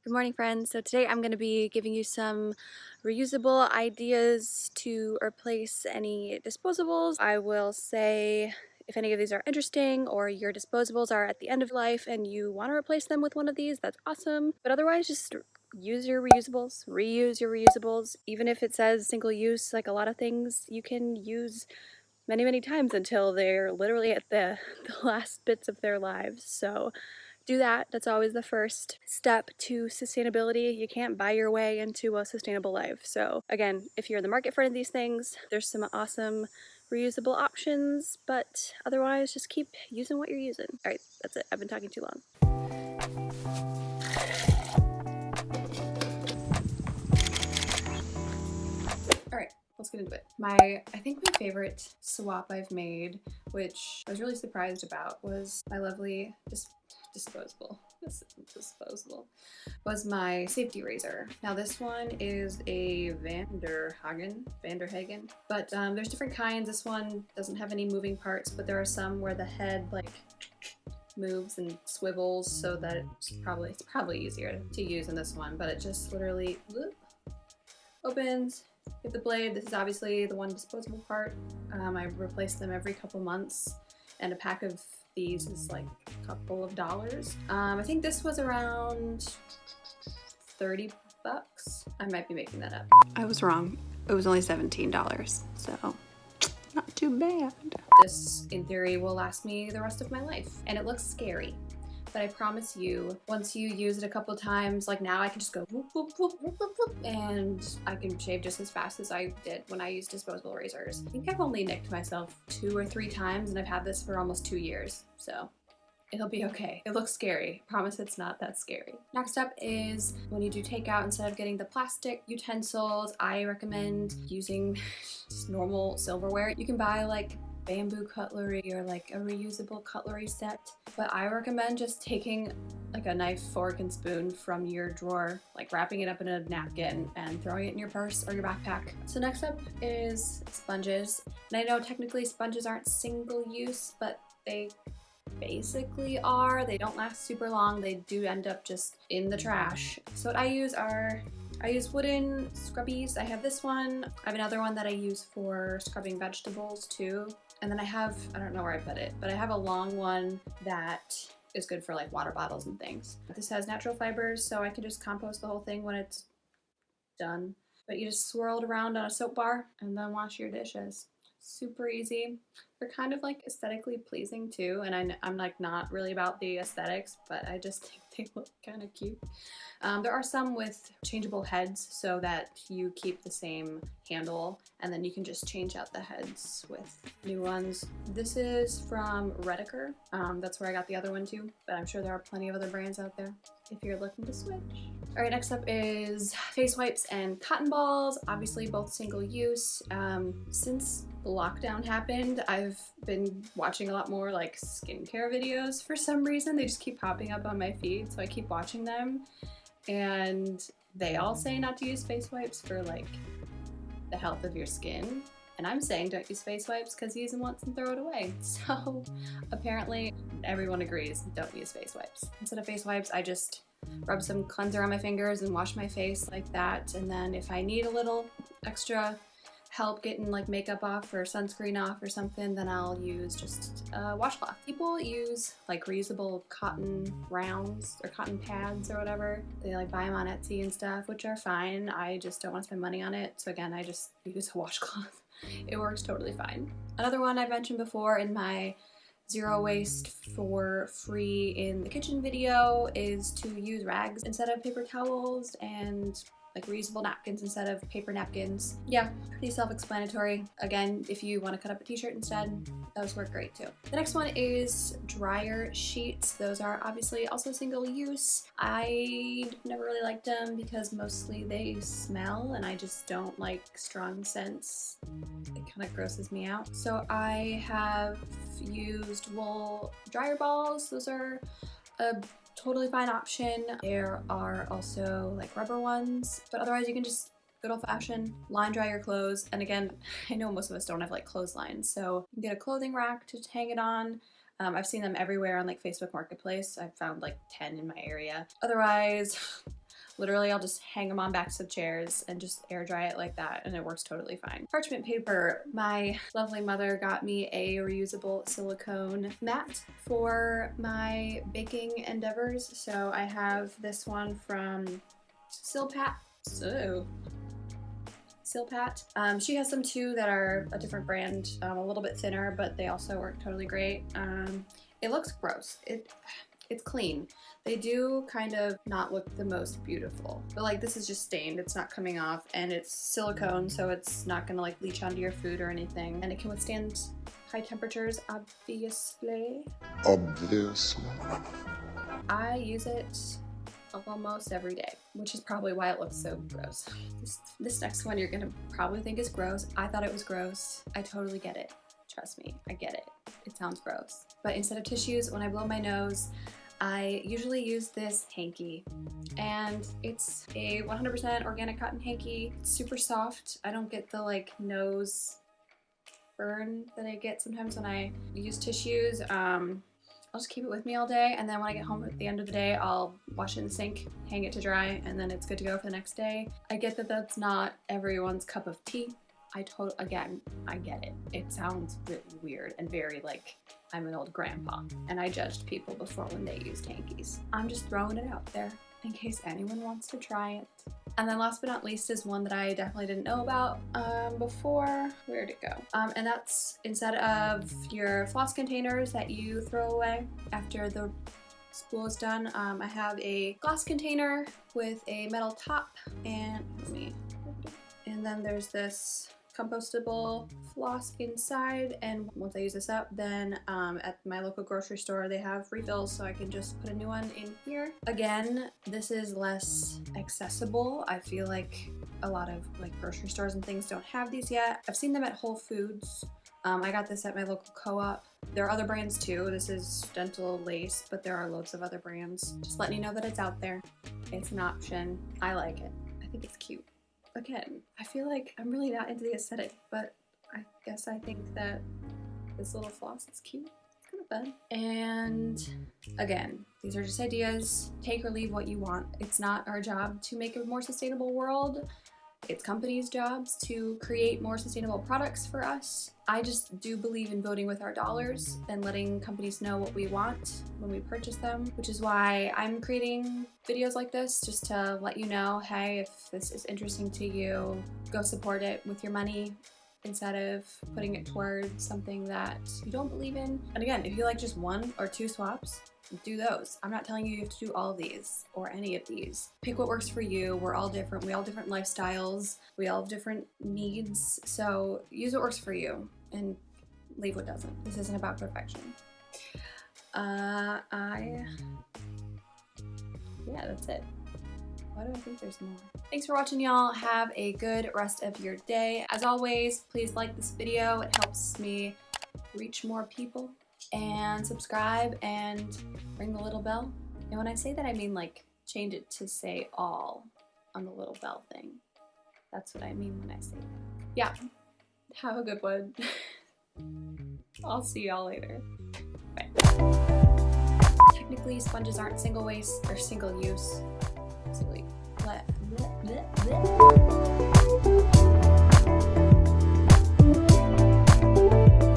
Good morning, friends. So today I'm going to be giving you some reusable ideas to replace any disposables. I will say if any of these are interesting or your disposables are at the end of life and you want to replace them with one of these, that's awesome. But otherwise, just use your reusables, reuse your reusables. Even if it says single use, like a lot of things you can use many times until they're literally at the last bits of their lives. So do that. That's always the first step to sustainability. You can't buy your way into a sustainable life. So again, if you're in the market for any of these things, there's some awesome reusable options, but otherwise just keep using what you're using. All right, that's it. I've been talking too long. All right, let's get into it. I think my favorite swap I've made, which I was really surprised about, was my lovely disposable, was my safety razor. Now this one is a Vanderhagen, but there's different kinds. This one doesn't have any moving parts, but there are some where the head like moves and swivels so that it's probably easier to use in this one, but it just literally opens. With the blade, this is obviously the one disposable part. I replace them every couple months, and a pack of these is like a couple of dollars. I think this was around 30 bucks. I might be making that up. I was wrong. It was only $17, so not too bad. This, in theory, will last me the rest of my life, and it looks scary. But I promise you, once you use it a couple times, like now I can just go whoop, whoop, whoop, whoop, whoop, whoop, and I can shave just as fast as I did when I used disposable razors. I think I've only nicked myself 2 or 3 times, and I've had this for almost 2 years, so it'll be okay. It looks scary. I promise it's not that scary. Next up is when you do takeout, instead of getting the plastic utensils, I recommend using just normal silverware. You can buy like bamboo cutlery or like a reusable cutlery set, but I recommend just taking like a knife, fork, and spoon from your drawer, like wrapping it up in a napkin and throwing it in your purse or your backpack. So next up is sponges, and I know technically sponges aren't single use, but they basically are. They don't last super long. They do end up just in the trash. So what I use wooden scrubbies. I have this one. I have another one that I use for scrubbing vegetables too. And then I don't know where I put it, but I have a long one that is good for like water bottles and things. This has natural fibers, so I can just compost the whole thing when it's done. But you just swirl it around on a soap bar and then wash your dishes. Super easy. They're kind of like aesthetically pleasing too, and I'm like not really about the aesthetics, but I just think they look kind of cute. There are some with changeable heads so that you keep the same handle, and then you can just change out the heads with new ones. This is from REUSABLE. That's where I got the other one too, but I'm sure there are plenty of other brands out there if you're looking to switch. All right, next up is face wipes and cotton balls, obviously both single use. Since lockdown happened, I've been watching a lot more like skincare videos for some reason. They just keep popping up on my feed, so I keep watching them. And they all say not to use face wipes for like the health of your skin. And I'm saying don't use face wipes because you use them once and throw it away. So apparently everyone agrees, don't use face wipes. Instead of face wipes, I just rub some cleanser on my fingers and wash my face like that. And then if I need a little extra help getting like makeup off or sunscreen off or something, then I'll use just a washcloth. People use like reusable cotton rounds or cotton pads or whatever. They like buy them on Etsy and stuff, which are fine. I just don't want to spend money on it. So again, I just use a washcloth. It works totally fine. Another one I mentioned before in my zero waste for free in the kitchen video is to use rags instead of paper towels and like reusable napkins instead of paper napkins. Yeah, pretty self-explanatory. Again, if you want to cut up a t-shirt instead, those work great too. The next one is dryer sheets. Those are obviously also single use. I never really liked them because mostly they smell and I just don't like strong scents. It kind of grosses me out. So I have used wool dryer balls. Those are a totally fine option. There are also like rubber ones, but otherwise you can just good old-fashioned line dry your clothes. And again, I know most of us don't have like clotheslines, so you can get a clothing rack to hang it on. I've seen them everywhere on like Facebook Marketplace. I've found like 10 in my area. Otherwise, Literally, I'll just hang them on backs of chairs and just air dry it like that, and it works totally fine. Parchment paper. My lovely mother got me a reusable silicone mat for my baking endeavors. So I have this one from Silpat. She has some too that are a different brand, a little bit thinner, but they also work totally great. It looks gross. It's clean. They do kind of not look the most beautiful, but like this is just stained. It's not coming off, and it's silicone, so it's not gonna like leach onto your food or anything, and it can withstand high temperatures, obviously. I use it almost every day, which is probably why it looks so gross. This next one you're gonna probably think is gross. I thought it was gross. I totally get it. Trust me, I get it. It sounds gross. But instead of tissues, when I blow my nose, I usually use this hanky, and it's a 100% organic cotton hanky. It's super soft. I don't get the like nose burn that I get sometimes when I use tissues. I'll just keep it with me all day, and then when I get home at the end of the day, I'll wash it in the sink, hang it to dry, and then it's good to go for the next day. I get that that's not everyone's cup of tea. Again, I get it. It sounds really weird and very like I'm an old grandpa, and I judged people before when they used hankies. I'm just throwing it out there in case anyone wants to try it. And then last but not least is one that I definitely didn't know about before. Where'd it go? And that's, instead of your floss containers that you throw away after the spool is done, I have a glass container with a metal top, and then there's this compostable floss inside, and once I use this up, then at my local grocery store they have refills, so I can just put a new one in here. Again, this is less accessible. I feel like a lot of like grocery stores and things don't have these yet. I've seen them at Whole Foods. I got this at my local co-op. There are other brands too. This is Dental Lace, but there are loads of other brands. Just letting you know that it's out there. It's an option. I like it. I think it's cute. Again, I feel like I'm really not into the aesthetic, but I guess I think that this little floss is cute. It's kind of fun. And again, these are just ideas. Take or leave what you want. It's not our job to make a more sustainable world. It's companies' jobs to create more sustainable products for us. I just do believe in voting with our dollars and letting companies know what we want when we purchase them, which is why I'm creating videos like this, just to let you know, hey, if this is interesting to you, go support it with your money instead of putting it towards something that you don't believe in. And again, if you like just 1 or 2 swaps, do those. I'm not telling you you have to do all of these or any of these. Pick what works for you. We're all different. We all have different lifestyles. We all have different needs. So use what works for you and leave what doesn't. This isn't about perfection. Yeah, that's it. Why do I think there's more? Thanks for watching, y'all. Have a good rest of your day. As always, please like this video. It helps me reach more people. And subscribe and ring the little bell. And when I say that, I mean like change it to say all on the little bell thing. That's what I mean when I say that. Yeah, have a good one. I'll see y'all later. Bye. Technically, sponges aren't single waste, they're single use. Silly. Bleh, bleh, bleh, bleh.